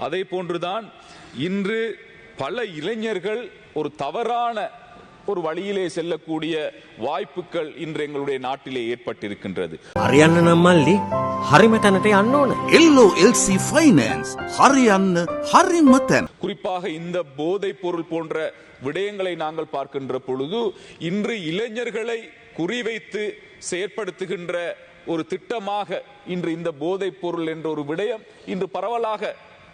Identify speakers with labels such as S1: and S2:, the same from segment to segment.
S1: அதே போன்றுதான் இன்று பல இளைஞர்கள் ஒரு தவறான ஒரு வழியிலே செல்லக்கூடிய வாய்ப்புகள் இன்று எங்களுடைய நாட்டிலே ஏற்பட்டிருக்கின்றது.
S2: හරියන්න නම් මල්ලි හරිම තැනට යන්න ඕන.
S3: LOLC Finance හරියන්න හරිම තැන.
S1: குறிப்பாக இந்த போதைப் பொருள் போன்ற விடயங்களை நாங்கள் பார்க்கின்ற பொழுது இன்று இளைஞர்களை குறிவைத்து செயற்படுத்துகின்ற ஒரு திட்டமாக இன்று இந்த போதைப் பொருள் என்ற ஒரு விடயம் இன்று பரவலாக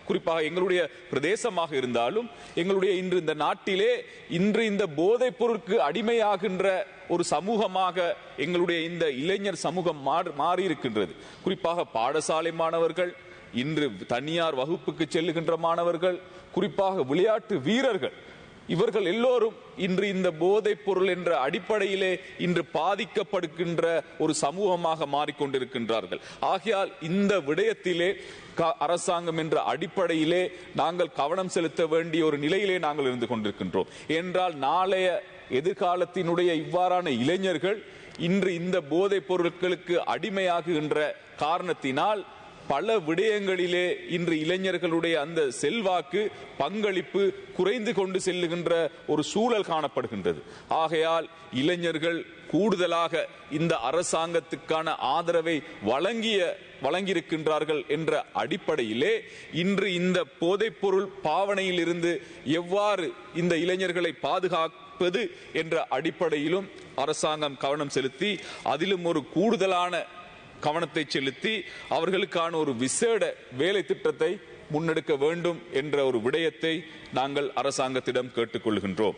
S1: குறிப்பாக எங்களுடைய பிரதேசமாக இருந்தாலும் எங்களுடைய இன்று இந்த நாட்டிலே இன்று இந்த போதைப் பொருளுக்கு அடிமையாகின்ற ஒரு சமூகமாக எங்களுடைய இந்த இளைஞர் சமூகம் மாறி இருக்கின்றது. குறிப்பாக பாடசாலை மாணவர்கள், இன்று தனியார் வகுப்புக்கு செல்லுகின்ற மாணவர்கள், குறிப்பாக விளையாட்டு வீரர்கள், இவர்கள் எல்லோரும் இன்று இந்த போதைப் பொருள் என்ற அடிப்படையிலே இன்று பாதிக்கப்படுகின்ற ஒரு சமூகமாக மாறிக்கொண்டிருக்கின்றார்கள். ஆகையால் இந்த விடயத்திலே அரசாங்கம் என்ற அடிப்படையிலே நாங்கள் கவனம் செலுத்த வேண்டிய ஒரு நிலையிலே நாங்கள் இருந்து கொண்டிருக்கின்றோம். என்றால் நாளைய எதிர்காலத்தினுடைய இவ்வாறான இளைஞர்கள் இன்று இந்த போதைப் பொருட்களுக்கு அடிமையாகுகின்ற காரணத்தினால் பல விடயங்களிலே இன்று இளைஞர்களுடைய அந்த செல்வாக்கு பங்களிப்பு குறைந்து கொண்டு செல்லுகின்ற ஒரு சூழல் காணப்படுகின்றது. ஆகையால் இளைஞர்கள் கூடுதலாக இந்த அரசாங்கத்துக்கான ஆதரவை வழங்கியிருக்கின்றார்கள் என்ற அடிப்படையிலே இன்று இந்த போதைப் பொருள் பாவனையில் இருந்து எவ்வாறு இந்த இளைஞர்களை பாதுகாப்பது என்ற அடிப்படையிலும் அரசாங்கம் கவனம் செலுத்தி அதிலும் ஒரு கூடுதலான கவனத்தை செலுத்தி அவர்களுக்கான ஒரு விசேட வேலை திட்டத்தை முன்னெடுக்க வேண்டும் என்ற ஒரு விடயத்தை நாங்கள் அரசாங்கத்திடம் கேட்டுக்கொள்கின்றோம்.